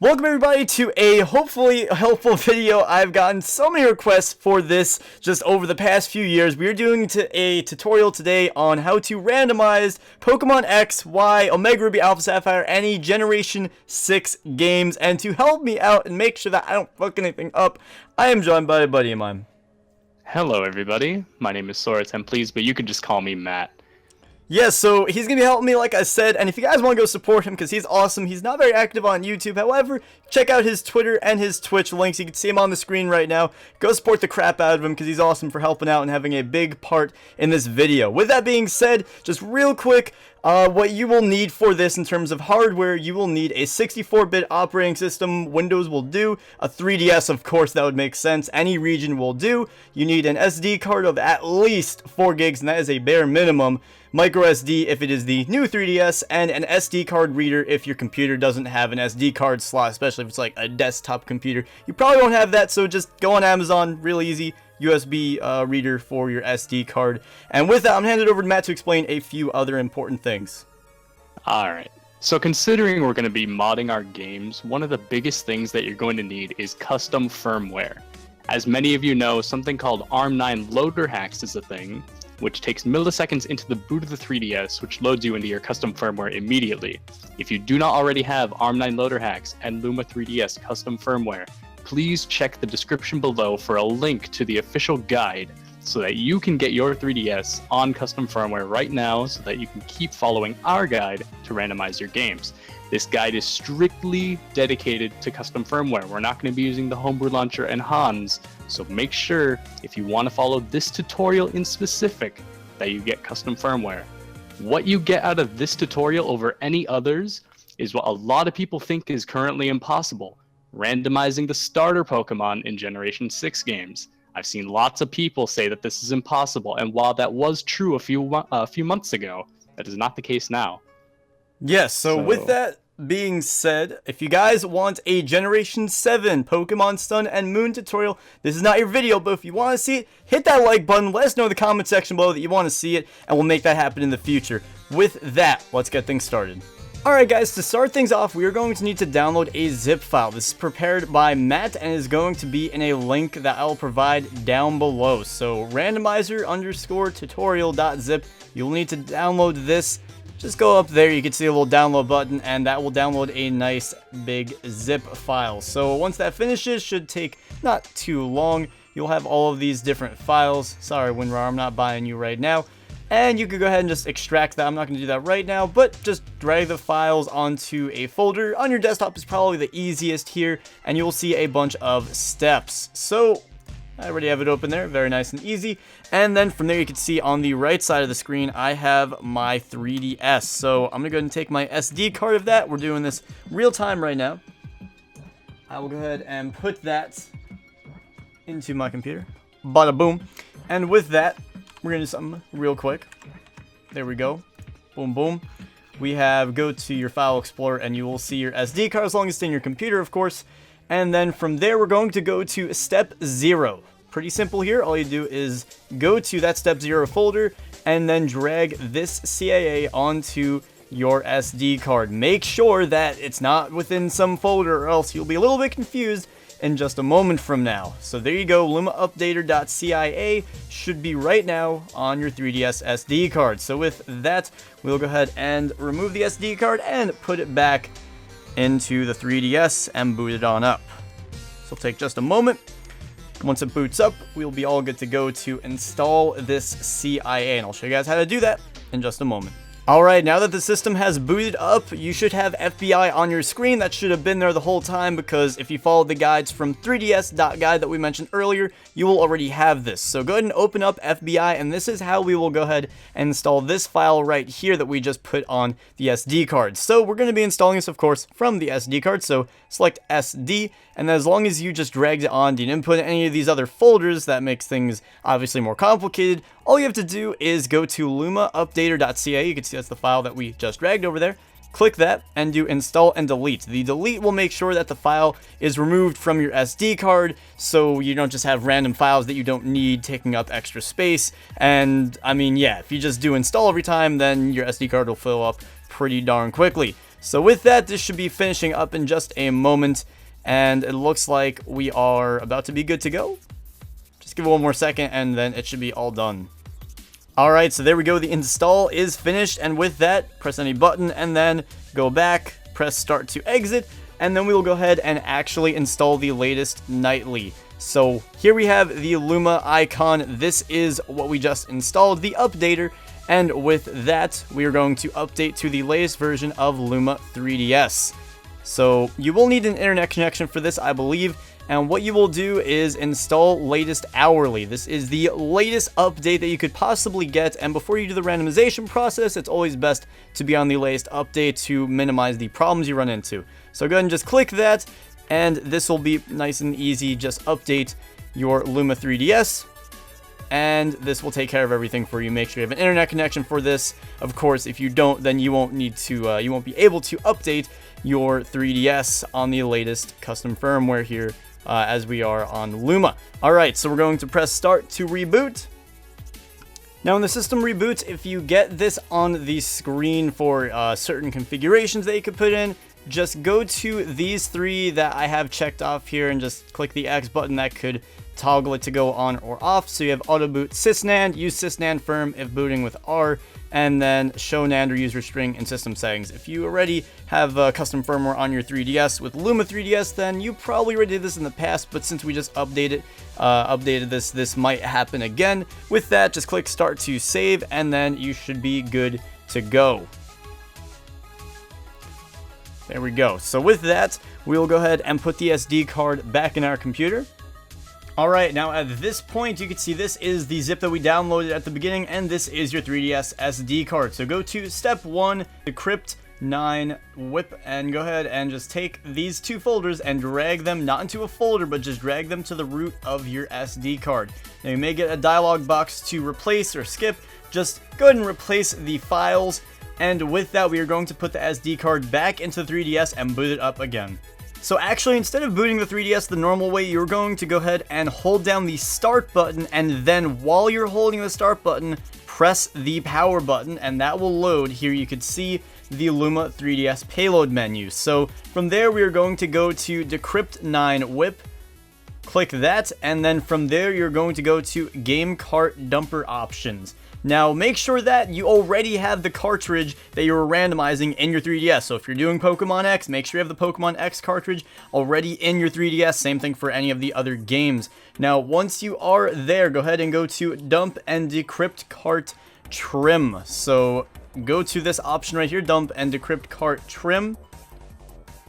Welcome everybody to a hopefully helpful video. I've gotten so many requests for this just over the past few years. We are doing a tutorial today on how to randomize Pokemon X, Y, Omega Ruby, Alpha Sapphire, any Generation 6 games. And to help me out and make sure that I don't fuck anything up, I am joined by a buddy of mine. Hello everybody, my name is Sora Please, but you can just call me Matt. Yeah, so he's going to be helping me, like I said, and if you guys want to go support him, because he's awesome, he's not very active on YouTube, however, check out his Twitter and his Twitch links. You can see him on the screen right now. Go support the crap out of him, because he's awesome for helping out and having a big part in this video. With that being said, just real quick, what you will need for this in terms of hardware, you will need a 64-bit operating system. Windows will do. A 3DS, of course, that would make sense. Any region will do. You need an SD card of at least 4 gigs, and that is a bare minimum. Micro SD if it is the new 3DS, and an SD card reader if your computer doesn't have an SD card slot, especially if it's like a desktop computer. You probably won't have that, so just go on Amazon, real easy. USB reader for your SD card. And with that, I'm handing it over to Matt to explain a few other important things. Alright, so considering we're going to be modding our games, one of the biggest things that you're going to need is custom firmware. As many of you know, something called ARM9 loader hacks is a thing, which takes milliseconds into the boot of the 3DS, which loads you into your custom firmware immediately. If you do not already have ARM9 loader hacks and Luma 3DS custom firmware, please check the description below for a link to the official guide so that you can get your 3DS on custom firmware right now so that you can keep following our guide to randomize your games. This guide is strictly dedicated to custom firmware. We're not going to be using the homebrew launcher and Hans, so make sure if you want to follow this tutorial in specific that you get custom firmware. What you get out of this tutorial over any others is what a lot of people think is currently impossible: randomizing the starter Pokemon in Generation 6 games. I've seen lots of people say that this is impossible, and while that was true a few months ago, that is not the case now. Yes, so with that being said, if you guys want a Generation 7 Pokemon Sun and Moon tutorial, this is not your video, but if you want to see it, hit that like button, let us know in the comment section below that you want to see it, and we'll make that happen in the future. With that, let's get things started. Alright guys, to start things off, we are going to need to download a zip file. This is prepared by Matt and is going to be in a link that I will provide down below. So randomizer_tutorial.zip, you'll need to download this. Just go up there, you can see a little download button, and that will download a nice big zip file. So once that finishes, should take not too long. You'll have all of these different files. Sorry, WinRAR, I'm not buying you right now. And you can go ahead and just extract that. I'm not going to do that right now, but just drag the files onto a folder. On your desktop is probably the easiest here, and you'll see a bunch of steps. So I already have it open there, very nice and easy. And then from there you can see on the right side of the screen, I have my 3DS. So I'm going to go ahead and take my SD card of that. We're doing this real time right now. I will go ahead and put that into my computer. Bada boom. And with that, we're going to do something real quick. There we go. Boom, boom. We have go to your file explorer and you will see your SD card as long as it's in your computer, of course. And then from there, we're going to go to step 0. Pretty simple here. All you do is go to that step 0 folder and then drag this CAA onto your SD card. Make sure that it's not within some folder or else you'll be a little bit confused in just a moment from now. So there you go, lumaupdater.cia should be right now on your 3DS SD card. So with that, we'll go ahead and remove the SD card and put it back into the 3DS and boot it on up. So it'll take just a moment. Once it boots up, we'll be all good to go to install this CIA, and I'll show you guys how to do that in just a moment. Alright, now that the system has booted up, you should have FBI on your screen. That should have been there the whole time, because if you followed the guides from 3ds.guide that we mentioned earlier, you will already have this. So go ahead and open up FBI, and this is how we will go ahead and install this file right here that we just put on the SD card. So we're going to be installing this, of course, from the SD card, so select SD, and as long as you just dragged it on, didn't input any of these other folders, that makes things obviously more complicated. All you have to do is go to lumaupdater.ca. You can see that's the file that we just dragged over there. Click that and do install and delete. The delete will make sure that the file is removed from your SD card, so you don't just have random files that you don't need taking up extra space. And I mean, yeah, if you just do install every time, then your SD card will fill up pretty darn quickly. So with that, this should be finishing up in just a moment, and it looks like we are about to be good to go. Just give it one more second, and then it should be all done. Alright, so there we go, the install is finished, and with that, press any button, and then go back, press start to exit, and then we will go ahead and actually install the latest nightly. So here we have the Luma icon. This is what we just installed, the updater, and with that, we are going to update to the latest version of Luma 3DS. So you will need an internet connection for this, I believe, and what you will do is install latest hourly. This is the latest update that you could possibly get, and before you do the randomization process, it's always best to be on the latest update to minimize the problems you run into. So go ahead and just click that, and this will be nice and easy. Just update your Luma 3DS, and this will take care of everything for you. Make sure you have an internet connection for this. Of course, if you don't, then you won't need to, you won't be able to update your 3DS on the latest custom firmware here, as we are on Luma. Alright, so we're going to press start to reboot. Now when the system reboots, if you get this on the screen for certain configurations that you could put in, just go to these three that I have checked off here and just click the X button. That could toggle it to go on or off. So you have auto boot sysnand, use sysnand firm if booting with R, and then show NAND or user string in system settings. If you already have custom firmware on your 3DS with Luma 3DS, then you probably already did this in the past, but since we just updated this might happen again. With that, just click start to save, and then you should be good to go. There we go. So with that, we'll go ahead and put the SD card back in our computer. Alright, now at this point, you can see this is the zip that we downloaded at the beginning, and this is your 3DS SD card. So go to step 1, decrypt 9 whip, and go ahead and just take these two folders and drag them, not into a folder, but just drag them to the root of your SD card. Now you may get a dialog box to replace or skip. Just go ahead and replace the files. And with that, we are going to put the SD card back into the 3DS and boot it up again. So actually, instead of booting the 3DS the normal way, you're going to go ahead and hold down the start button, and then while you're holding the start button, press the power button, and that will load. Here you can see the Luma 3DS payload menu. So from there, we are going to go to decrypt 9 whip, click that, and then from there, you're going to go to game cart dumper options. Now, make sure that you already have the cartridge that you're randomizing in your 3DS. So if you're doing Pokemon X, make sure you have the Pokemon X cartridge already in your 3DS. Same thing for any of the other games. Now, once you are there, go ahead and go to dump and decrypt cart trim. So go to this option right here, dump and decrypt cart trim.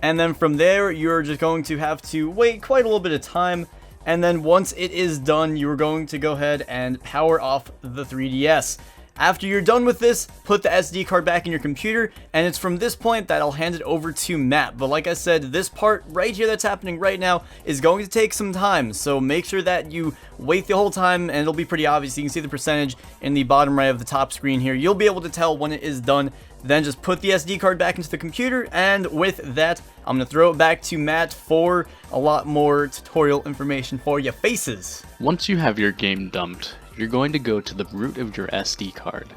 And then from there, you're just going to have to wait quite a little bit of time. And then once it is done, you're going to go ahead and power off the 3DS. After you're done with this, put the SD card back in your computer, and it's from this point that I'll hand it over to Matt. But like I said, this part right here that's happening right now is going to take some time, so make sure that you wait the whole time, and it'll be pretty obvious. You can see the percentage in the bottom right of the top screen here. You'll be able to tell when it is done. Then just put the SD card back into the computer, and with that, I'm going to throw it back to Matt for a lot more tutorial information for your faces. Once you have your game dumped, you're going to go to the root of your SD card.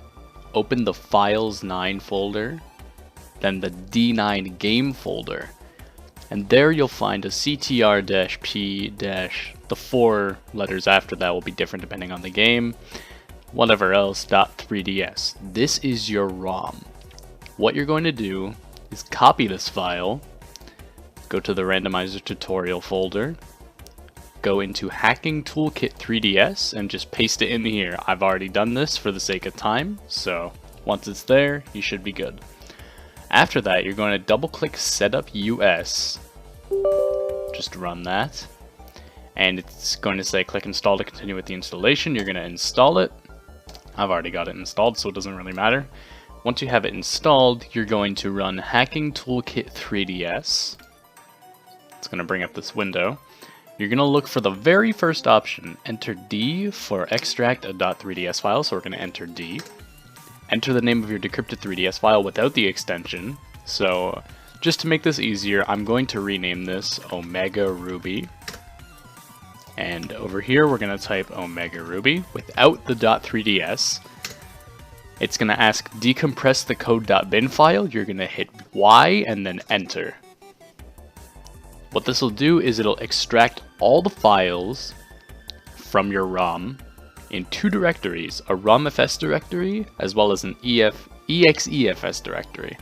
Open the Files 9 folder, then the D9 Game folder, and there you'll find a CTR-P- the 4 letters after that will be different depending on the game, whatever else, .3ds. This is your ROM. What you're going to do is copy this file, go to the randomizer tutorial folder, go into Hacking Toolkit 3DS, and just paste it in here. I've already done this for the sake of time, so once it's there, you should be good. After that, you're going to double click Setup US, just run that, and it's going to say click Install to continue with the installation. You're going to install it. I've already got it installed, so it doesn't really matter. Once you have it installed, you're going to run Hacking Toolkit 3DS. It's going to bring up this window. You're going to look for the very first option. Enter D for extract a .3ds file, so we're going to enter D. Enter the name of your decrypted 3ds file without the extension. So just to make this easier, I'm going to rename this Omega Ruby. And over here, we're going to type Omega Ruby without the .3ds. it's going to ask decompress the code.bin file. You're going to hit Y and then enter. What this will do is it'll extract all the files from your ROM in two directories, a ROMFS directory as well as an EXEFS directory.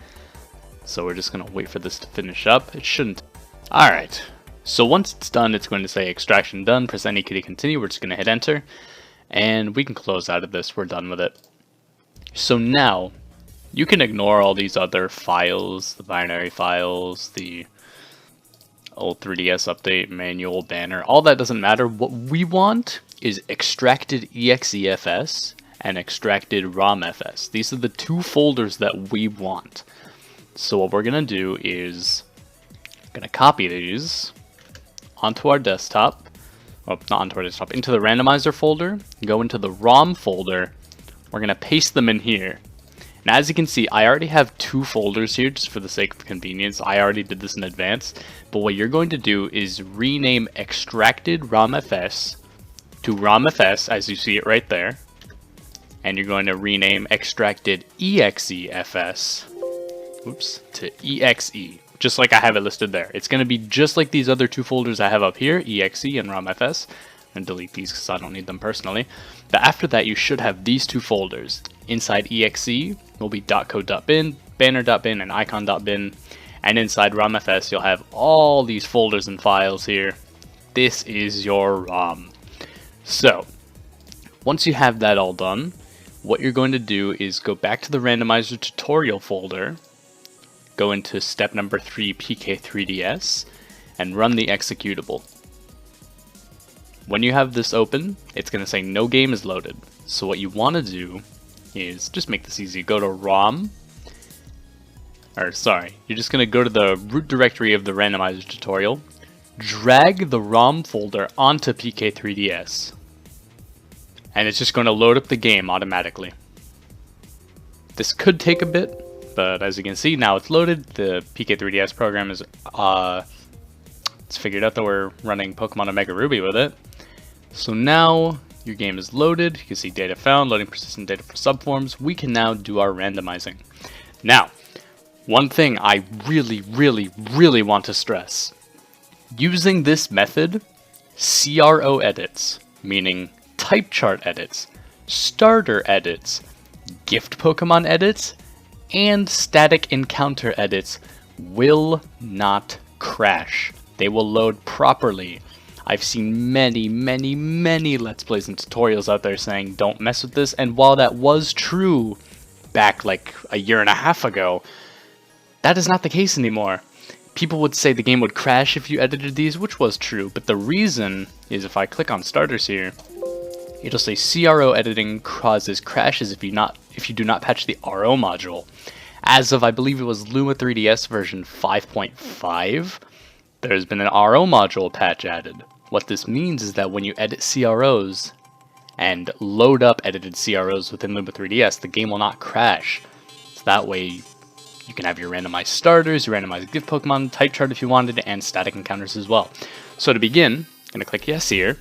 So we're just going to wait for this to finish up. It shouldn't. Alright, so once it's done, it's going to say extraction done, press any key to continue. We're just going to hit enter, and we can close out of this. We're done with it. So now, you can ignore all these other files, the binary files, the old 3DS update, manual, banner, all that doesn't matter. What we want is extracted EXEFS and extracted ROMFS. These are the two folders that we want. So what we're going to do is going to copy these onto our desktop, well, not onto our desktop, into the randomizer folder, go into the ROM folder, we're going to paste them in here. And as you can see, I already have two folders here just for the sake of convenience. I already did this in advance. But what you're going to do is rename extracted ROMFS to ROMFS, as you see it right there. And you're going to rename extracted EXEFS, to EXE, just like I have it listed there. It's going to be just like these other two folders I have up here, EXE and ROMFS. And delete these because I don't need them personally. But after that, you should have these two folders. Inside EXE will be .code.bin, banner.bin, and icon.bin. And inside ROMFS, you'll have all these folders and files here. This is your ROM. So, once you have that all done, what you're going to do is go back to the randomizer tutorial folder, go into step number 3, PK3DS, and run the executable. When you have this open, it's going to say no game is loaded. So what you want to do is just make this easy. Go to ROM, you're just going to go to the root directory of the randomizer tutorial, drag the ROM folder onto PK3DS, and it's just going to load up the game automatically. This could take a bit, but as you can see, now it's loaded. The PK3DS program is it's figured out that we're running Pokemon Omega Ruby with it. So now your game is loaded. You can see data found, loading persistent data for subforms. We can now do our randomizing. Now, one thing I really want to stress. Using this method, CRO edits, meaning type chart edits, starter edits, gift Pokemon edits, and static encounter edits will not crash. They will load properly. I've seen many Let's Plays and tutorials out there saying don't mess with this, and while that was true back like a year and a half ago, that is not the case anymore. People would say the game would crash if you edited these, which was true, but the reason is if I click on starters here, it'll say CRO editing causes crashes if you do not patch the RO module. As of, I believe it was Luma 3DS version 5.5, there's been an RO module patch added. What this means is that when you edit CROs and load up edited CROs within Luma 3DS, the game will not crash. So that way you can have your randomized starters, your randomized gift Pokemon, type chart if you wanted, and static encounters as well. So to begin, I'm going to click yes here.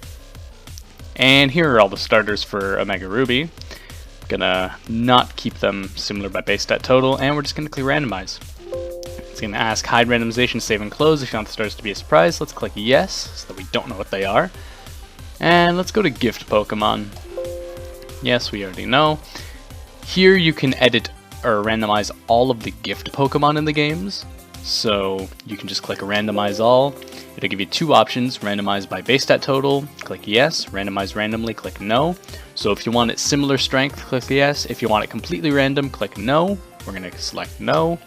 And here are all the starters for Omega Ruby. I'm going to not keep them similar by base stat total, and we're just going to click randomize. It's going to ask hide randomization, save and close if you want the starters to be a surprise. Let's click yes, so that we don't know what they are. And let's go to gift Pokemon. Yes, we already know. Here you can edit or randomize all of the gift Pokemon in the games. So you can just click randomize all. It'll give you two options, randomize by base stat total, click yes, randomize randomly, click no. So if you want it similar strength, click yes. If you want it completely random, click no. We're going to select no.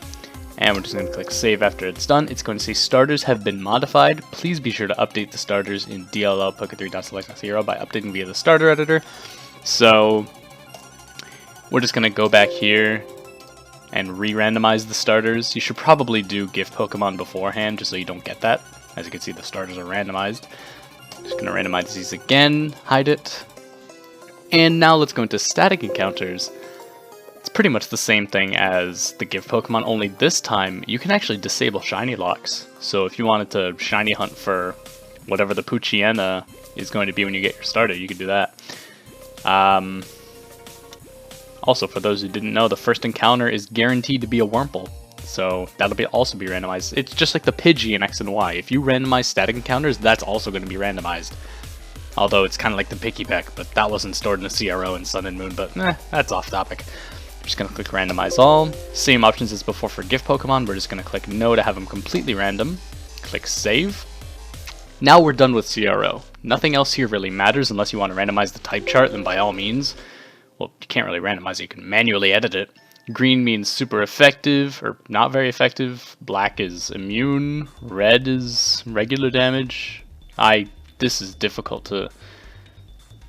And we're just going to click save after it's done. It's going to say starters have been modified. Please be sure to update the starters in DLL Poke3.select.0 by updating via the starter editor. So we're just going to go back here and re-randomize the starters. You should probably do gift Pokemon beforehand just so you don't get that. As you can see, the starters are randomized. Just going to randomize these again, hide it. And now let's go into static encounters. It's pretty much the same thing as the gift Pokemon, only this time you can actually disable shiny locks. So if you wanted to shiny hunt for whatever the Poochyena is going to be when you get your starter, you can do that. Also, for those who didn't know, the first encounter is guaranteed to be a Wurmple. So that'll also be randomized. It's just like the Pidgey in X and Y. If you randomize static encounters, that's also going to be randomized. Although it's kind of like the Picky Peck, but that wasn't stored in the CRO in Sun and Moon, but that's off topic. I'm just going to click randomize all. Same options as before for gift Pokemon. We're just going to click no to have them completely random. Click save. Now we're done with CRO. Nothing else here really matters unless you want to randomize the type chart, then by all means. Well, you can't really randomize it, you can manually edit it. Green means super effective, or not very effective. Black is immune. Red is regular damage. This is difficult to...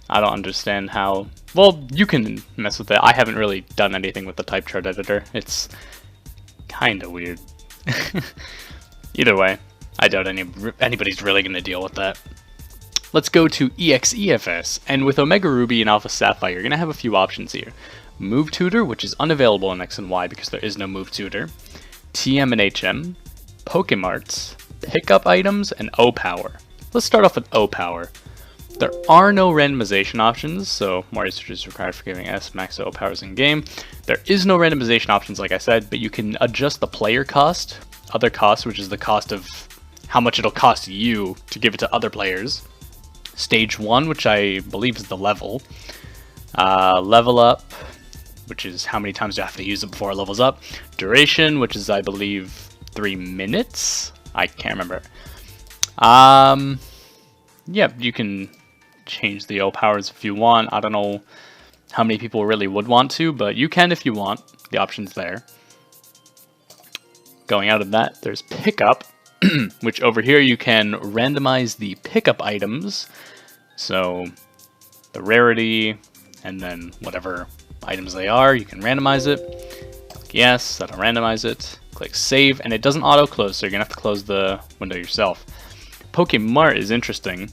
I don't understand how... Well, you can mess with it. I haven't really done anything with the type chart editor. It's kinda weird. Either way, I doubt anybody's really going to deal with that. Let's go to EXEFS, and with Omega Ruby and Alpha Sapphire, you're going to have a few options here. Move Tutor, which is unavailable in X and Y because there is no Move Tutor. TM and HM, Pokemarts, Pickup Items, and O-Power. Let's start off with O-Power. There are no randomization options, so more research is required for giving S max O-Powers in game. There is no randomization options, like I said, but you can adjust the player cost, other cost, which is the cost of how much it'll cost you to give it to other players. Stage 1, which I believe is the level. Level up, which is how many times you have to use it before it levels up. Duration, which is I believe 3 minutes. I can't remember. Yeah, you can change the O-Powers if you want. I don't know how many people really would want to, but you can if you want. The option's there. Going out of that, there's Pickup, which over here you can randomize the pickup items. So the rarity, and then whatever items they are, you can randomize it. Click yes, that'll randomize it. Click save, and it doesn't auto-close, so you're going to have to close the window yourself. Pokemart is interesting.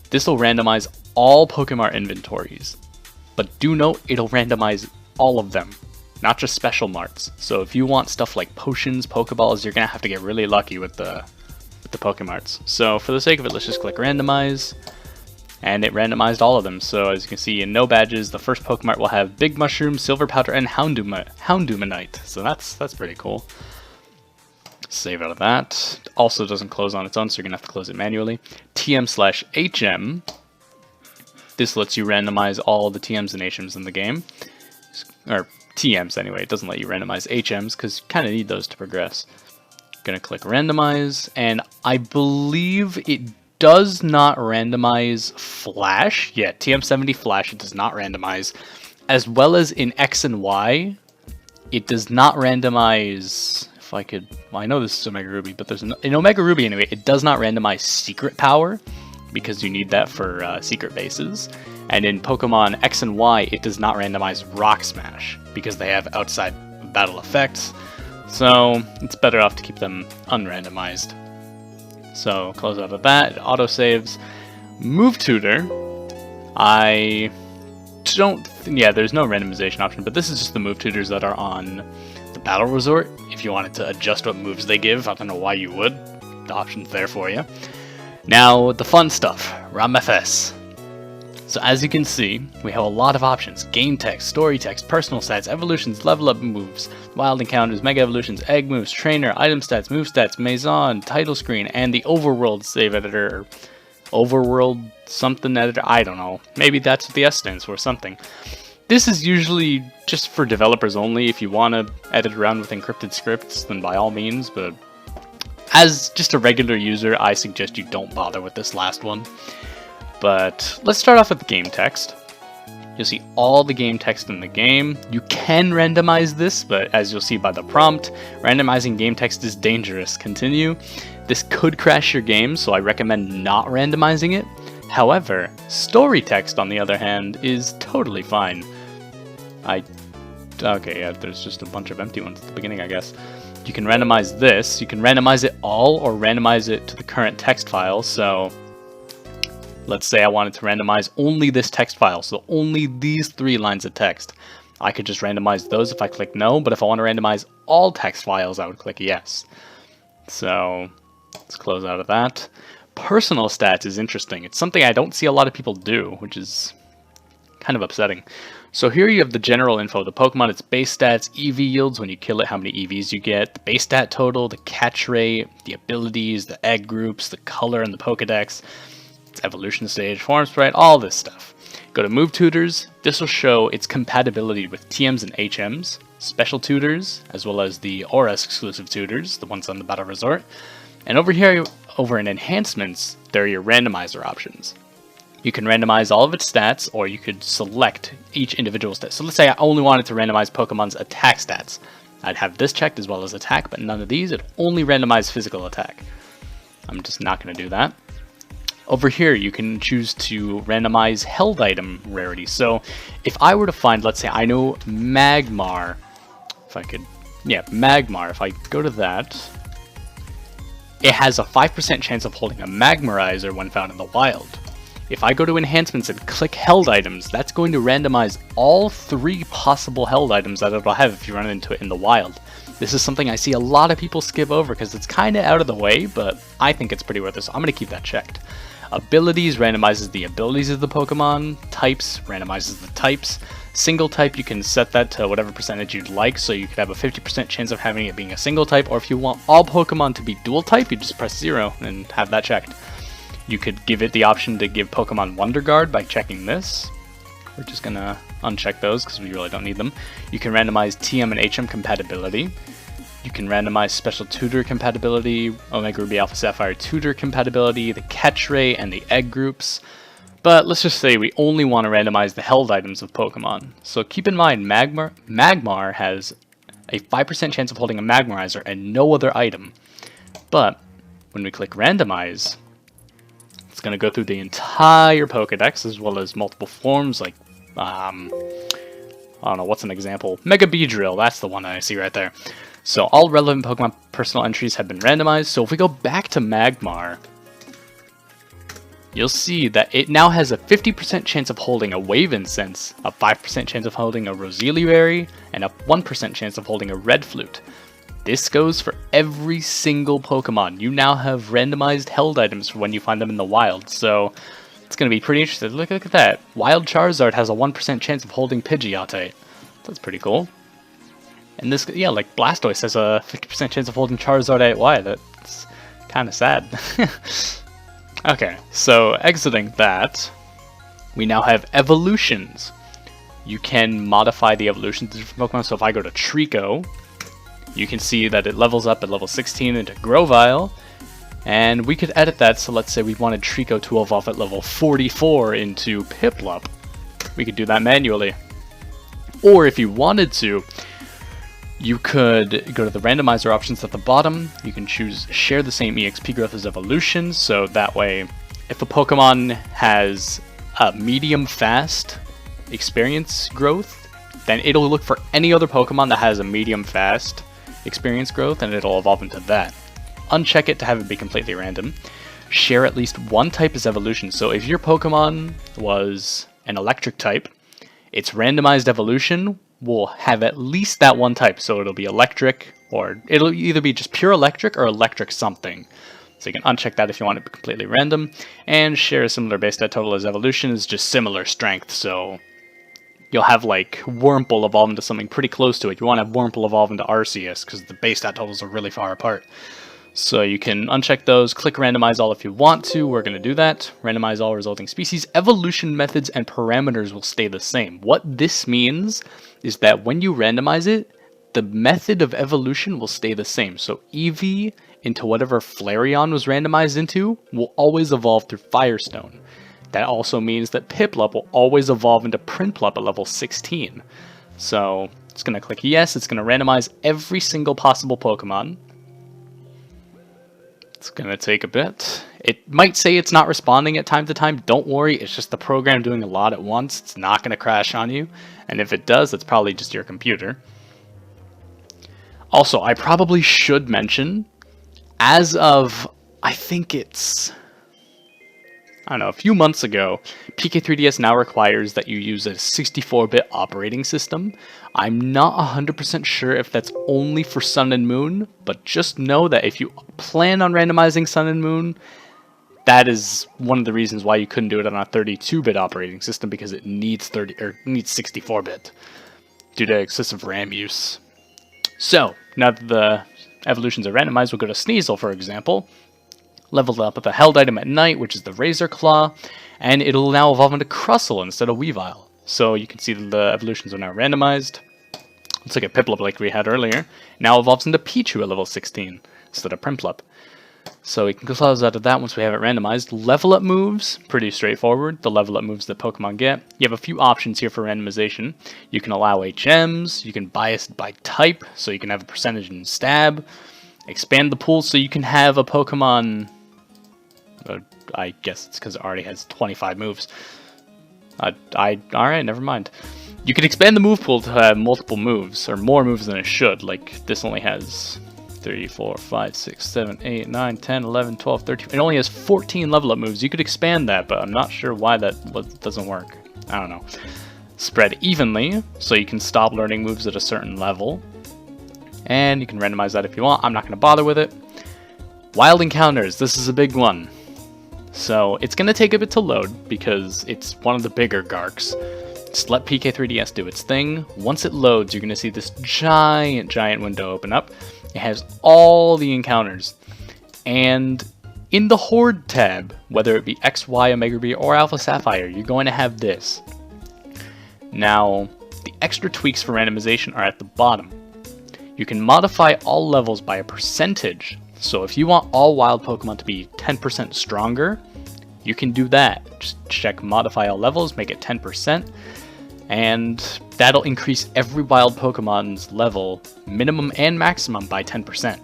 This will randomize all Pokemart inventories, but do note it'll randomize all of them, not just special marts. So if you want stuff like potions, Pokeballs, you're going to have to get really lucky with the Pokemarts. So for the sake of it, let's just click randomize. And it randomized all of them. So as you can see in no badges, the first Pokemart will have Big Mushroom, Silver Powder, and Houndumanite. So that's pretty cool. Save out of that. Also doesn't close on its own, so you're going to have to close it manually. TM/HM. This lets you randomize all the TMs and HMs in the game. Or TMs anyway. It doesn't let you randomize HMs because you kind of need those to progress. Going to click randomize, and I believe it does not randomize Flash. Yeah, TM70 Flash, it does not randomize. As well as in X and Y, it does not randomize... If I could... Well, I know this is Omega Ruby, but in Omega Ruby anyway, it does not randomize Secret Power, because you need that for secret bases. And in Pokemon X and Y, it does not randomize Rock Smash, because they have outside battle effects. So it's better off to keep them unrandomized. So close out of that, it autosaves. Move Tutor, I don't... Yeah, there's no randomization option, but this is just the Move Tutors that are on the Battle Resort. If you wanted to adjust what moves they give, I don't know why you would. The option's there for you. Now, the fun stuff, RAMFS. So as you can see, we have a lot of options. Game text, story text, personal stats, evolutions, level up moves, wild encounters, mega evolutions, egg moves, trainer, item stats, move stats, maison, title screen, and the overworld save editor, or overworld something editor, I don't know. Maybe that's what the S stands for, something. This is usually just for developers only. If you want to edit around with encrypted scripts, then by all means, but as just a regular user, I suggest you don't bother with this last one. But let's start off with the game text. You'll see all the game text in the game. You can randomize this, but as you'll see by the prompt, randomizing game text is dangerous. Continue. This could crash your game, so I recommend not randomizing it. However, story text, on the other hand, is totally fine. Okay, yeah, there's just a bunch of empty ones at the beginning, I guess. You can randomize this. You can randomize it all, or randomize it to the current text file, so... Let's say I wanted to randomize only this text file, so only these 3 lines of text. I could just randomize those if I click no, but if I want to randomize all text files, I would click yes. So, let's close out of that. Personal stats is interesting. It's something I don't see a lot of people do, which is kind of upsetting. So here you have the general info, the Pokemon, its base stats, EV yields when you kill it, how many EVs you get, the base stat total, the catch rate, the abilities, the egg groups, the color and the Pokedex, its evolution stage, form sprite, all this stuff. Go to Move Tutors. This will show its compatibility with TMs and HMs, Special Tutors, as well as the ORAS exclusive tutors, the ones on the Battle Resort. And over here, over in Enhancements, there are your randomizer options. You can randomize all of its stats, or you could select each individual stat. So let's say I only wanted to randomize Pokemon's attack stats. I'd have this checked as well as attack, but none of these. It'd only randomize physical attack. I'm just not going to do that. Over here, you can choose to randomize held item rarity. So if I were to find, let's say I know Magmar, Magmar, if I go to that, it has a 5% chance of holding a Magmarizer when found in the wild. If I go to Enhancements and click Held Items, that's going to randomize all 3 possible held items that it'll have if you run into it in the wild. This is something I see a lot of people skip over because it's kind of out of the way, but I think it's pretty worth it, so I'm going to keep that checked. Abilities randomizes the abilities of the Pokemon. Types randomizes the types. Single type, you can set that to whatever percentage you'd like, so you could have a 50% chance of having it being a single type, or if you want all Pokemon to be dual type, you just press 0 and have that checked. You could give it the option to give Pokemon Wonder Guard by checking this. We're just going to uncheck those because we really don't need them. You can randomize TM and HM compatibility. You can randomize Special Tutor compatibility, Omega Ruby Alpha Sapphire Tutor compatibility, the catch rate, and the egg groups. But let's just say we only want to randomize the held items of Pokemon. So keep in mind, Magmar has a 5% chance of holding a Magmarizer and no other item. But when we click Randomize, it's going to go through the entire Pokedex as well as multiple forms like, I don't know, what's an example? Mega Beedrill, that's the one I see right there. So all relevant Pokemon personal entries have been randomized. So if we go back to Magmar, you'll see that it now has a 50% chance of holding a Wave Incense, a 5% chance of holding a Roseliberry, and a 1% chance of holding a Red Flute. This goes for every single Pokemon. You now have randomized held items for when you find them in the wild, so it's going to be pretty interesting. Look at that. Wild Charizard has a 1% chance of holding Pidgeotto. That's pretty cool. And this, yeah, like Blastoise has a 50% chance of holding Charizard at Y. That's kind of sad. Okay, so exiting that, we now have evolutions. You can modify the evolutions of different Pokemon. So if I go to Trico, you can see that it levels up at level 16 into Grovyle. And we could edit that, so let's say we wanted Trico to evolve at level 44 into Piplup. We could do that manually. Or if you wanted to, you could go to the randomizer options at the bottom. You can choose share the same EXP growth as evolution, so that way if a Pokemon has a medium fast experience growth, then it'll look for any other Pokemon that has a medium fast experience growth and it'll evolve into that. Uncheck it to have it be completely random. Share at least one type as evolution, so if your Pokemon was an electric type, its randomized evolution will have at least that one type, so it'll be electric, or it'll either be just pure electric or electric something. So you can uncheck that if you want it completely random, and share a similar base stat total as evolution is just similar strength, so you'll have like Wurmple evolve into something pretty close to it. You want to have Wurmple evolve into Arceus, because the base stat totals are really far apart. So you can uncheck those, click randomize all if you want to, we're going to do that. Randomize all resulting species. Evolution methods and parameters will stay the same. What this means is that when you randomize it, the method of evolution will stay the same. So Eevee into whatever Flareon was randomized into will always evolve through Firestone. That also means that Piplup will always evolve into Prinplup at level 16. So it's going to click yes, it's going to randomize every single possible Pokemon. It's going to take a bit. It might say it's not responding at time to time. Don't worry, it's just the program doing a lot at once. It's not going to crash on you. And if it does, it's probably just your computer. Also, I probably should mention, as of, I think it's, I don't know, a few months ago, PK3DS now requires that you use a 64-bit operating system. I'm not 100% sure if that's only for Sun and Moon, but just know that if you plan on randomizing Sun and Moon, that is one of the reasons why you couldn't do it on a 32-bit operating system, because it needs 64-bit due to excessive RAM use. So now that the evolutions are randomized, we'll go to Sneasel, for example. Leveled up with a held item at night, which is the Razor Claw, and it'll now evolve into Crustle instead of Weavile. So you can see that the evolutions are now randomized. Let's look at Piplup like we had earlier. Now evolves into Pichu at level 16 instead of Prinplup. So we can close out of that once we have it randomized. Level up moves, pretty straightforward. The level up moves that Pokemon get. You have a few options here for randomization. You can allow HMs, you can bias it by type, so you can have a percentage in stab. Expand the pool so you can have a Pokemon... I guess it's because it already has 25 moves. Alright, never mind. You can expand the move pool to have multiple moves, or more moves than it should. Like, this only has 3, 4, 5, 6, 7, 8, 9, 10, 11, 12, 13. It only has 14 level up moves. You could expand that, but I'm not sure why that doesn't work. I don't know. Spread evenly, so you can stop learning moves at a certain level. And you can randomize that if you want. I'm not going to bother with it. Wild Encounters. This is a big one. So it's going to take a bit to load because it's one of the bigger Garks. Just let PK3DS do its thing. Once it loads, you're going to see this giant window open up. It has all the encounters. And in the Horde tab, whether it be X, Y, Omega Ruby, or Alpha Sapphire, you're going to have this. Now, the extra tweaks for randomization are at the bottom. You can modify all levels by a percentage. So if you want all wild Pokemon to be 10% stronger, you can do that. Just check modify all levels, make it 10%, and that'll increase every wild Pokemon's level, minimum and maximum, by 10%.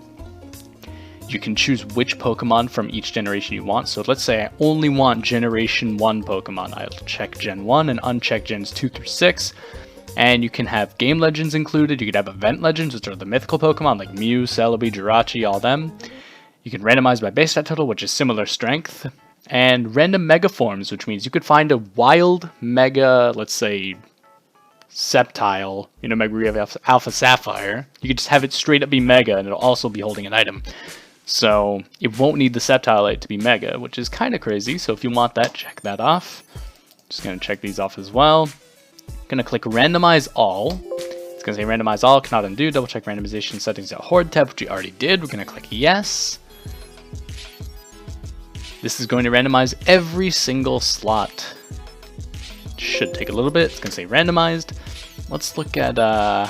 You can choose which Pokemon from each generation you want. So let's say I only want Generation 1 Pokemon. I'll check Gen 1 and uncheck Gens 2 through 6. And you can have Game Legends included. You could have Event Legends, which are the mythical Pokemon like Mew, Celebi, Jirachi, all them. You can randomize by base stat total, which is similar strength. And random Mega Forms, which means you could find a wild Mega, let's say, Sceptile, in Omega Ruby Alpha Sapphire. You could just have it straight up be Mega, and it'll also be holding an item. So it won't need the Sceptile to be Mega, which is kind of crazy. So if you want that, check that off. Just going to check these off as well. Gonna click randomize all. It's gonna say randomize all, cannot undo, double check randomization settings at Horde tab, which we already did. We're gonna click yes. This is going to randomize every single slot. Should take a little bit. It's gonna say randomized. Let's look at Route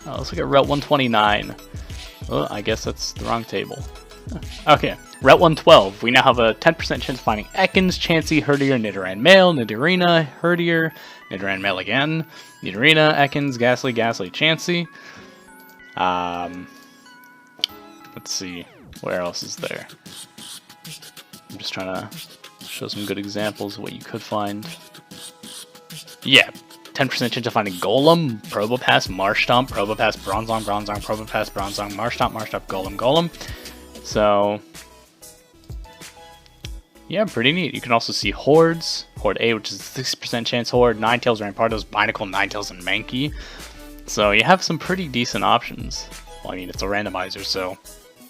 129. Oh, I guess that's the wrong table. Okay, Route 112. We now have a 10% chance of finding Ekans, Chansey, Herdier, Nidoran Male, Nidorina, Herdier, Nidoran Male again, Nidorina, Ekans, Ghastly, Chansey. Let's see, where else is there? I'm just trying to show some good examples of what you could find. Yeah, 10% chance of finding Golem, Probopass, Marshtomp, Probopass, Bronzong, Probopass, Bronzong, Marshtomp, Golem. So, yeah, pretty neat. You can also see Hordes. Horde A, which is 6% chance Horde, Ninetales, Rampardos, Binacle, Ninetales, and Mankey. So you have some pretty decent options. Well, I mean, it's a randomizer, so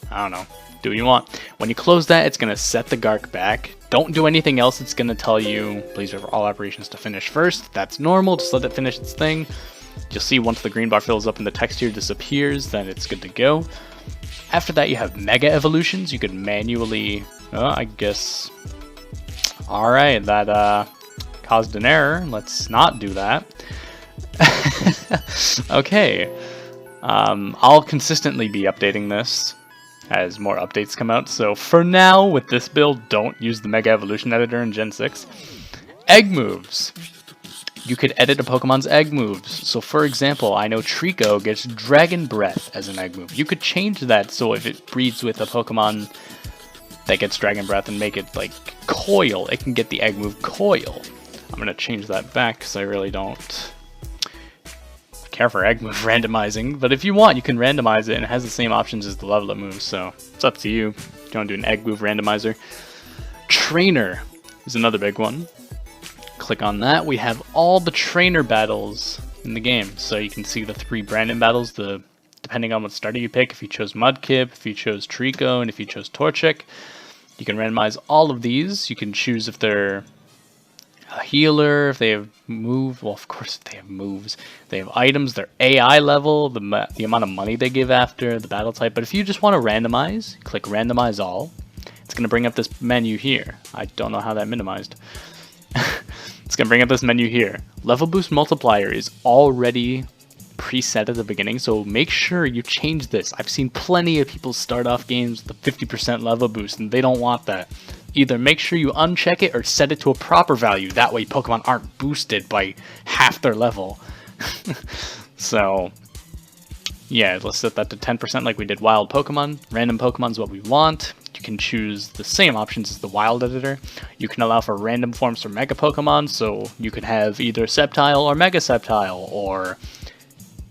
I don't know. Do what you want. When you close that, it's going to set the Gark back. Don't do anything else. It's going to tell you, please wait for all operations to finish first. That's normal. Just let it finish its thing. You'll see once the green bar fills up and the text here disappears, then it's good to go. After that, you have Mega Evolutions. You could manually... I guess... Alright, that caused an error. Let's not do that. Okay. I'll consistently be updating this as more updates come out. So for now, with this build, don't use the Mega Evolution Editor in Gen 6. Egg moves. You could edit a Pokemon's egg moves. So for example, I know Trico gets Dragon Breath as an egg move. You could change that so if it breeds with a Pokemon that gets Dragon Breath and make it like Coil, it can get the egg move Coil. I'm going to change that back because I really don't care for egg move randomizing. But if you want, you can randomize it and it has the same options as the level up moves. So it's up to you if you want to do an egg move randomizer. Trainer is another big one. Click on that. We have all the trainer battles in the game. So you can see the 3 Brandon battles, depending on what starter you pick. If you chose Mudkip, if you chose Trico, and if you chose Torchic. You can randomize all of these. You can choose if they're a healer, if they have move. Well, of course, if they have moves. They have items, their AI level, the amount of money they give after, the battle type. But if you just want to randomize, click randomize all. It's going to bring up this menu here. I don't know how that minimized. It's going to bring up this menu here. Level boost multiplier is already preset at the beginning, so make sure you change this. I've seen plenty of people start off games with a 50% level boost, and they don't want that. Either make sure you uncheck it or set it to a proper value. That way Pokemon aren't boosted by half their level. So, yeah, let's set that to 10% like we did wild Pokemon. Random Pokemon is what we want. You can choose the same options as the wild editor. You can allow for random forms for Mega Pokemon, so you could have either Sceptile or Mega Sceptile, or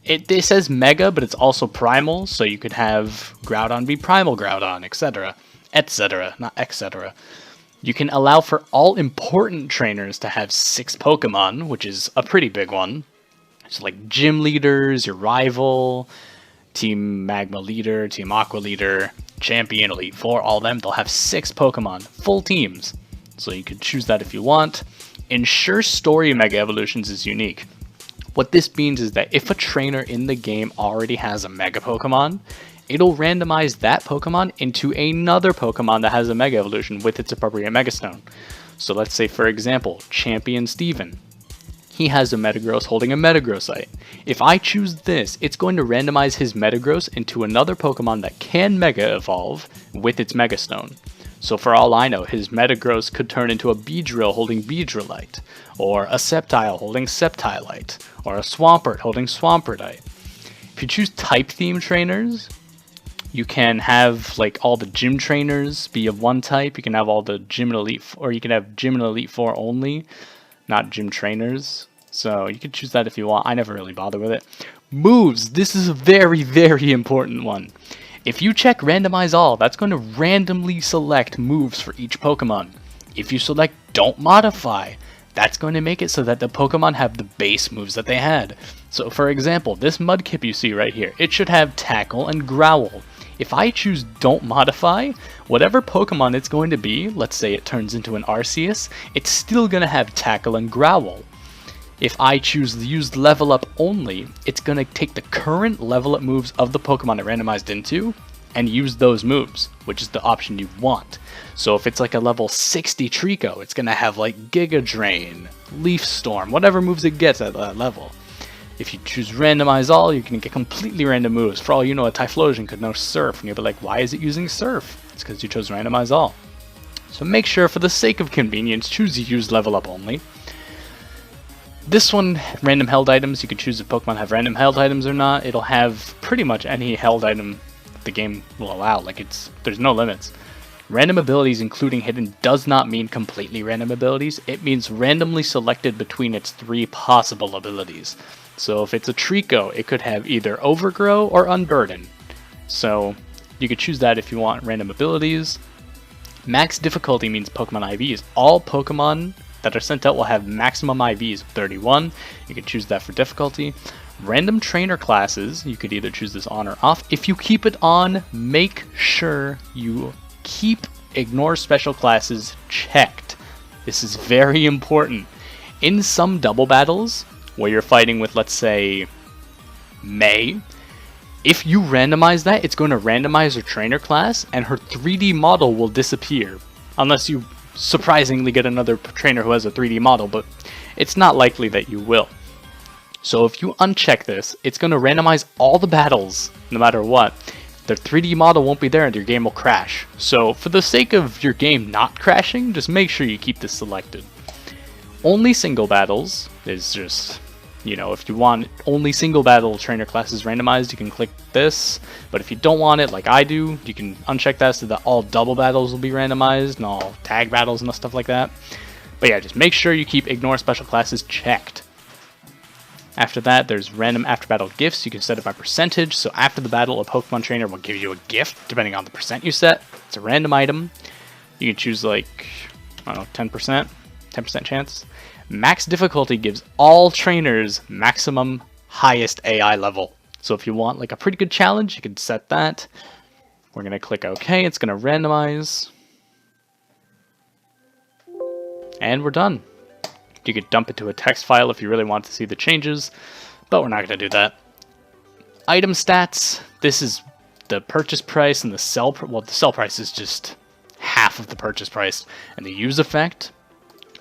it says Mega, but it's also Primal, so you could have Groudon be Primal Groudon, etc. Etc., not etc. You can allow for all important trainers to have 6 Pokemon, which is a pretty big one. So like gym leaders, your rival, Team Magma leader, Team Aqua leader, Champion, Elite Four, all of them, they'll have 6 Pokemon, full teams. So you could choose that if you want. Ensure story Mega Evolutions is unique. What this means is that if a trainer in the game already has a Mega Pokemon, it'll randomize that Pokemon into another Pokemon that has a Mega Evolution with its appropriate Mega Stone. So let's say, for example, Champion Steven. He has a Metagross holding a Metagrossite. If I choose this, it's going to randomize his Metagross into another Pokemon that can Mega Evolve with its Mega Stone. So for all I know, his Metagross could turn into a Beedrill holding Beedrillite, or a Sceptile holding Sceptilite, or a Swampert holding Swamperdite. If you choose type theme trainers, you can have like all the gym trainers be of one type. You can have all the gym and elite, or you can have gym and elite 4 only, not gym trainers. So you can choose that if you want. I never really bother with it. Moves. This is a very, very important one. If you check randomize all, that's going to randomly select moves for each Pokemon. If you select don't modify, that's going to make it so that the Pokemon have the base moves that they had. So for example, this Mudkip you see right here, it should have Tackle and Growl. If I choose don't modify, whatever Pokemon it's going to be, let's say it turns into an Arceus, it's still going to have Tackle and Growl. If I choose use level up only, it's going to take the current level up moves of the Pokemon it randomized into and use those moves, which is the option you want. So if it's like a level 60 Trico, it's going to have like Giga Drain, Leaf Storm, whatever moves it gets at that level. If you choose randomize all, you can get completely random moves. For all you know, a Typhlosion could know Surf, and you'll be like, why is it using Surf? It's because you chose randomize all. So make sure, for the sake of convenience, choose use level up only. This one, random held items, you can choose if Pokemon have random held items or not. It'll have pretty much any held item the game will allow, like there's no limits. Random abilities including hidden does not mean completely random abilities, it means randomly selected between its 3 possible abilities. So if it's a Trico, it could have either Overgrow or Unburden. So you could choose that if you want random abilities. Max difficulty means Pokemon IVs. All Pokemon that are sent out will have maximum IVs of 31. You can choose that for difficulty. Random trainer classes, you could either choose this on or off. If you keep it on, make sure you keep ignore special classes checked. This is very important. In some double battles, where you're fighting with, let's say, May, if you randomize that, it's going to randomize her trainer class, and her 3D model will disappear. Unless you surprisingly get another trainer who has a 3D model, but it's not likely that you will. So if you uncheck this, it's going to randomize all the battles, no matter what. Their 3D model won't be there and your game will crash. So for the sake of your game not crashing, just make sure you keep this selected. Only single battles is just, you know, if you want only single battle trainer classes randomized, you can click this. But if you don't want it, like I do, you can uncheck that so that all double battles will be randomized and all tag battles and stuff like that. But yeah, just make sure you keep ignore special classes checked. After that, there's random after battle gifts. You can set it by percentage. So after the battle, a Pokemon trainer will give you a gift depending on the percent you set. It's a random item. You can choose like, I don't know, 10% chance. Max difficulty gives all trainers maximum highest AI level. So if you want like a pretty good challenge, you can set that. We're going to click OK. It's going to randomize. And we're done. You could dump it to a text file if you really want to see the changes, but we're not going to do that. Item stats. This is the purchase price and the sell price is just half of the purchase price. And the use effect,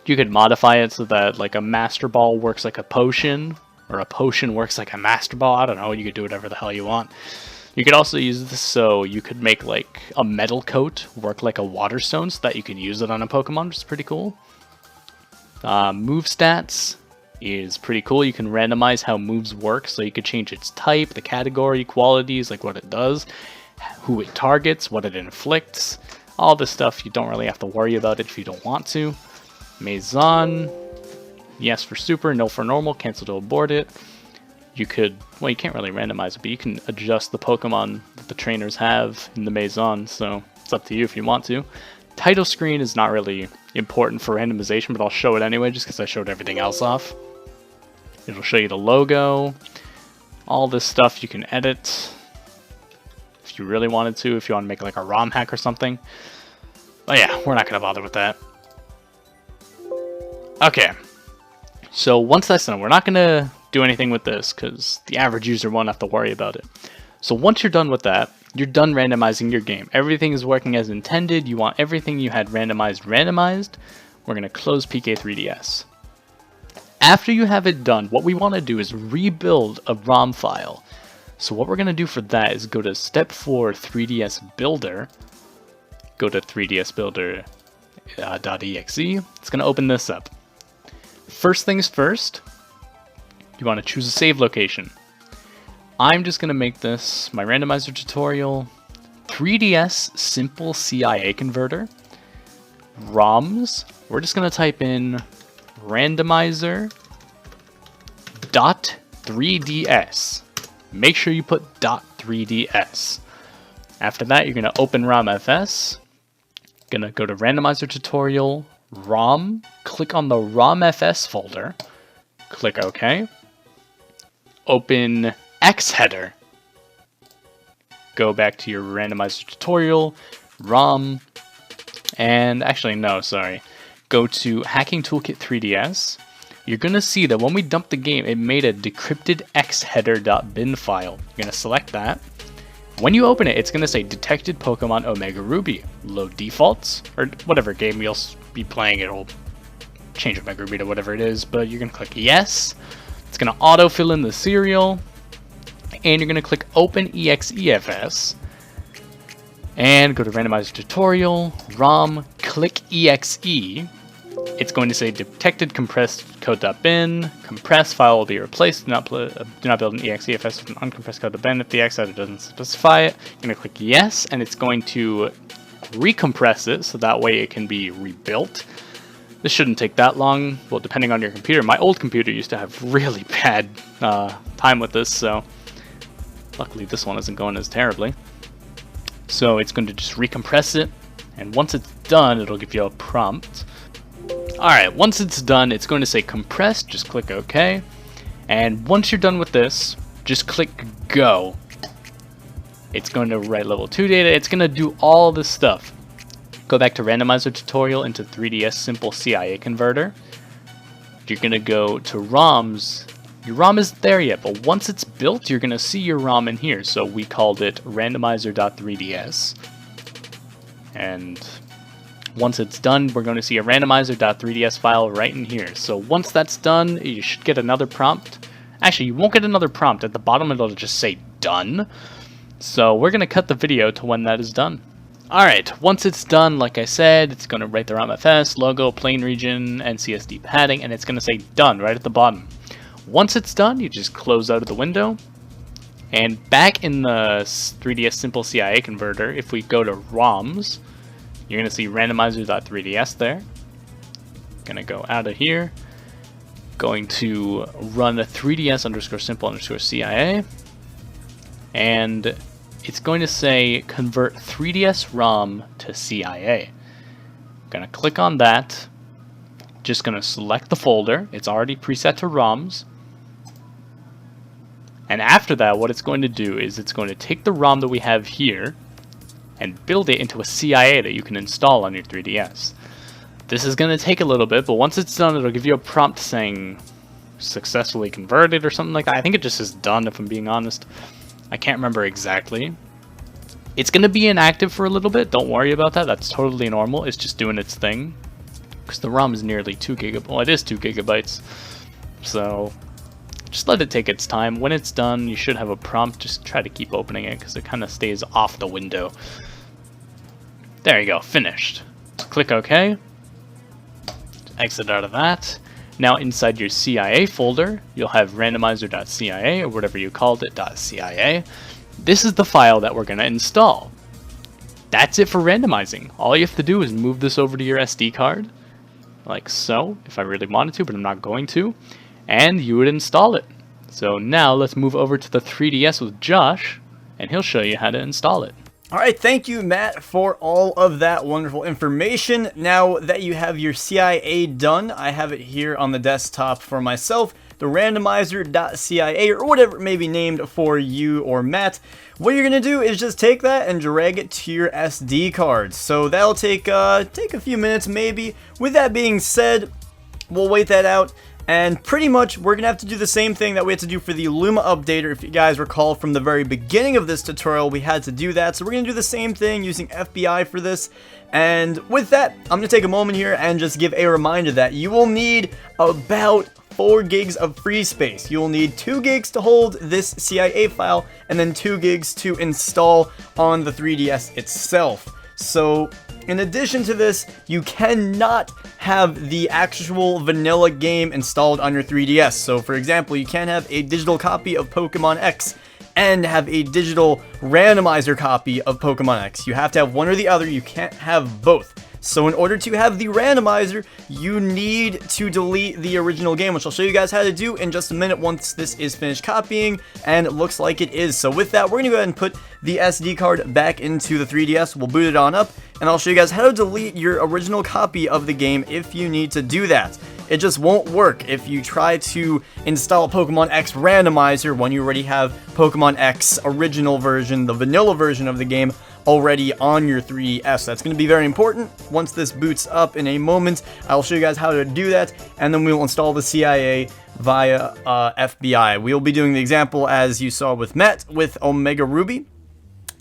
you could modify it so that like a Master Ball works like a potion, or a potion works like a Master Ball. I don't know, you could do whatever the hell you want. You could also use this so you could make like a metal coat work like a water stone so that you can use it on a Pokemon, which is pretty cool. Move stats is pretty cool. You can randomize how moves work, so you could change its type, the category, qualities, like what it does, who it targets, what it inflicts, all this stuff. You don't really have to worry about it if you don't want to. Maison, yes for super, no for normal, cancel to abort it. You could, well, you can't really randomize it, but you can adjust the Pokemon that the trainers have in the Maison, so it's up to you if you want to. Title screen is not really important for randomization, but I'll show it anyway just because I showed everything else off. It'll show you the logo, all this stuff you can edit if you really wanted to, if you want to make like a ROM hack or something. But yeah, we're not going to bother with that. Okay, so once that's done, we're not going to do anything with this because the average user won't have to worry about it. So once you're done with that, you're done randomizing your game. Everything is working as intended. You want everything you had randomized. We're going to close PK3DS. After you have it done, what we want to do is rebuild a ROM file. So what we're going to do for that is go to step 4 3DS Builder. Go to 3DS Builder.exe. It's going to open this up. First things first, you want to choose a save location. I'm just going to make this my randomizer tutorial, 3DS simple CIA converter, ROMs. We're just going to type in randomizer.3ds. Make sure you put .3ds. After that, you're going to open ROMFS. Going to go to randomizer tutorial, ROM, click on the ROMFS folder, click OK. Open X header. Go back to your randomizer tutorial, ROM, and actually no, sorry. Go to Hacking Toolkit 3DS. You're gonna see that when we dumped the game, it made a decrypted xheader.bin file. You're gonna select that. When you open it, it's gonna say detected Pokemon Omega Ruby. Load defaults, or whatever game you'll be playing, it'll change Omega Ruby to whatever it is, but you're gonna click yes. It's gonna auto fill in the serial. And you're going to click Open EXEFS and go to Randomizer Tutorial, ROM, click EXE. It's going to say detected compressed code.bin, compressed file will be replaced, do not build an EXEFS with an uncompressed code.bin if the X header doesn't specify it. You're going to click yes, and it's going to recompress it so that way it can be rebuilt. This shouldn't take that long, well, depending on your computer. My old computer used to have really bad time with this, so luckily this one isn't going as terribly. So it's going to just recompress it, and once it's done, it'll give you a prompt. Alright, once it's done, it's going to say compressed, just click OK. And once you're done with this, just click Go. It's going to write level 2 data, it's going to do all this stuff. Go back to randomizer tutorial into 3DS simple CIA converter. You're going to go to ROMs. Your ROM isn't there yet, but once it's built, you're going to see your ROM in here. So we called it randomizer.3ds. And once it's done, we're going to see a randomizer.3ds file right in here. So once that's done, you should get another prompt. Actually, you won't get another prompt. At the bottom, it'll just say done. So we're going to cut the video to when that is done. Alright, once it's done, like I said, it's going to write the ROMFS, logo, plane region, NCSD padding, and it's going to say done right at the bottom. Once it's done, you just close out of the window, and back in the 3DS Simple CIA Converter, if we go to ROMs, you're going to see randomizer.3ds there. Going to go out of here, going to run a 3DS underscore simple underscore CIA, and it's going to say convert 3DS ROM to CIA. I'm going to click on that, just going to select the folder, it's already preset to ROMs. And after that, what it's going to do is it's going to take the ROM that we have here and build it into a CIA that you can install on your 3DS. This is going to take a little bit, but once it's done, it'll give you a prompt saying successfully converted or something like that. I think it just says done, if I'm being honest. I can't remember exactly. It's going to be inactive for a little bit. Don't worry about that. That's totally normal. It's just doing its thing. Because the ROM is nearly 2 gigabytes. Well, it is 2 gigabytes. So just let it take its time. When it's done, you should have a prompt. Just try to keep opening it because it kind of stays off the window. There you go. Finished. Click OK. Exit out of that. Now inside your CIA folder, you'll have randomizer.cia or whatever you called it, .cia. This is the file that we're going to install. That's it for randomizing. All you have to do is move this over to your SD card, like so, if I really wanted to, but I'm not going to, and you would install it. So now let's move over to the 3DS with Josh, and he'll show you how to install it. Alright, thank you, Matt, for all of that wonderful information. Now that you have your CIA done, I have it here on the desktop for myself, the randomizer.cia, or whatever it may be named for you or Matt. What you're going to do is just take that and drag it to your SD card. So that'll take a few minutes maybe. With that being said, we'll wait that out. And pretty much, we're going to have to do the same thing that we had to do for the Luma updater. If you guys recall from the very beginning of this tutorial, we had to do that. So we're going to do the same thing using FBI for this. And with that, I'm going to take a moment here and just give a reminder that you will need about 4 gigs of free space. You will need 2 gigs to hold this CIA file, and then 2 gigs to install on the 3DS itself. So in addition to this, you cannot have the actual vanilla game installed on your 3DS. So for example, you can't have a digital copy of Pokemon X and have a digital randomizer copy of Pokemon X. You have to have one or the other. You can't have both. So in order to have the randomizer, you need to delete the original game, which I'll show you guys how to do in just a minute once this is finished copying, and it looks like it is. So with that, we're going to go ahead and put the SD card back into the 3DS. We'll boot it on up, and I'll show you guys how to delete your original copy of the game if you need to do that. It just won't work if you try to install Pokemon X Randomizer when you already have Pokemon X original version, the vanilla version of the game, already on your 3DS. That's going to be very important. Once this boots up in a moment, I'll show you guys how to do that, and then we will install the CIA via FBI. We'll be doing the example as you saw with Matt with Omega Ruby,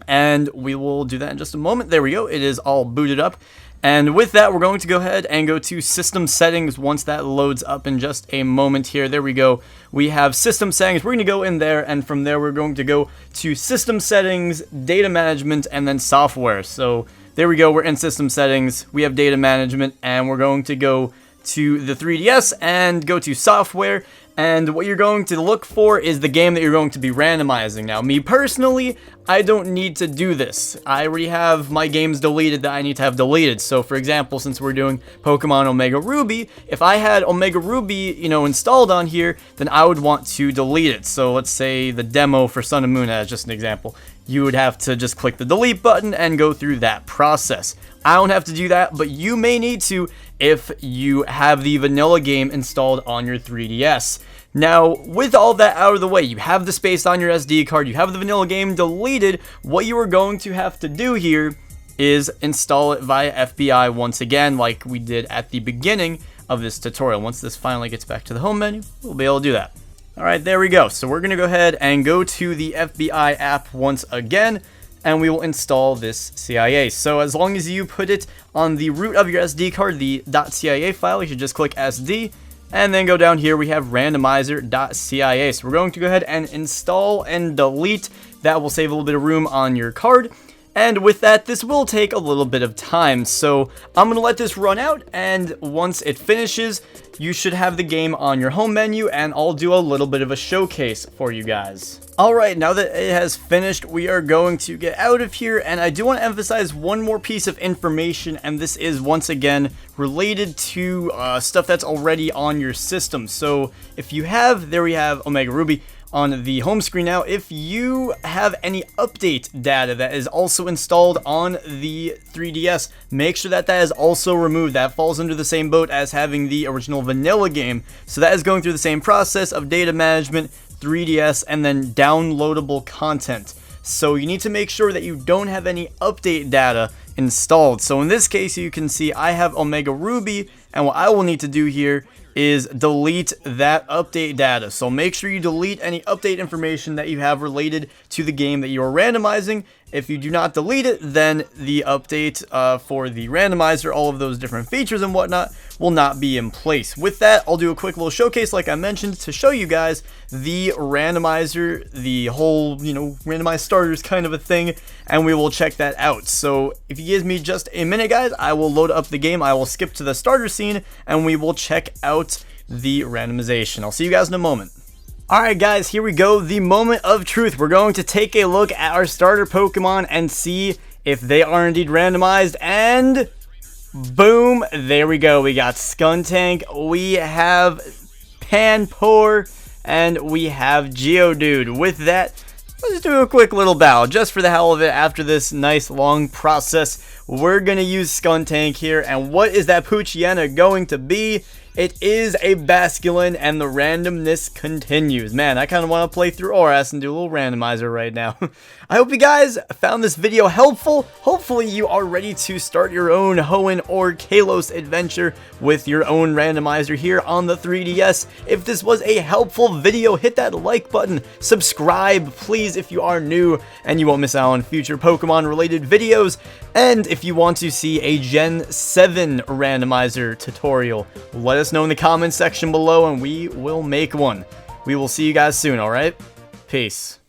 and we will do that in just a moment. There we go. It is all booted up. And with that, we're going to go ahead and go to System Settings once that loads up in just a moment here. There we go. We have System Settings. We're going to go in there, and from there, we're going to go to System Settings, Data Management, and then Software. So there we go. We're in System Settings. We have Data Management, and we're going to go to the 3DS and go to Software. And what you're going to look for is the game that you're going to be randomizing. Now, me personally, I don't need to do this. I already have my games deleted that I need to have deleted. So, for example, since we're doing Pokemon Omega Ruby, if I had Omega Ruby, installed on here, then I would want to delete it. So, let's say the demo for Sun and Moon as just an example. You would have to just click the delete button and go through that process. I don't have to do that, but you may need to if you have the vanilla game installed on your 3DS. Now, with all that out of the way, you have the space on your SD card, you have the vanilla game deleted. What you are going to have to do here is install it via FBI once again, like we did at the beginning of this tutorial. Once this finally gets back to the home menu, we'll be able to do that. Alright, there we go. So we're going to go ahead and go to the FBI app once again, and we will install this CIA. So as long as you put it on the root of your SD card, the .cia file, you should just click SD, and then go down here, we have randomizer.cia. So we're going to go ahead and install and delete. That will save a little bit of room on your card. And with that, this will take a little bit of time. So I'm going to let this run out, and once it finishes, you should have the game on your home menu, and I'll do a little bit of a showcase for you guys. Alright, now that it has finished, we are going to get out of here, and I do want to emphasize one more piece of information, and this is once again related to stuff that's already on your system. So if you have, there we have Omega Ruby on the home screen now. If you have any update data that is also installed on the 3DS, make sure that that is also removed. That falls under the same boat as having the original vanilla game. So that is going through the same process of data management, 3DS, and then downloadable content. so you need to make sure that you don't have any update data installed. So in this case, you can see I have Omega Ruby, and what I will need to do here is delete that update data. So make sure you delete any update information that you have related to the game that you are randomizing. If you do not delete it, then the update for the randomizer, all of those different features and whatnot, will not be in place. With that, I'll do a quick little showcase like I mentioned to show you guys the randomizer, the whole, randomized starters kind of a thing, and we will check that out. So if you give me just a minute, guys, I will load up the game. I will skip to the starter scene and we will check out the randomization. I'll see you guys in a moment. Alright guys, here we go, the moment of truth. We're going to take a look at our starter Pokemon and see if they are indeed randomized, and boom, there we go. We got Skuntank, we have Panpour, and we have Geodude. With that, let's do a quick little battle, just for the hell of it. After this nice long process, we're going to use Skuntank here, and what is that Poochyena going to be? It is a Basculin, and the randomness continues. Man, I kind of want to play through ORAS and do a little randomizer right now. I hope you guys found this video helpful. Hopefully you are ready to start your own Hoenn or Kalos adventure with your own randomizer here on the 3DS. If this was a helpful video, hit that like button. Subscribe, please, if you are new, and you won't miss out on future Pokemon related videos. And if you want to see a Gen 7 randomizer tutorial, let us know in the comments section below and we will make one. We will see you guys soon, alright? Peace.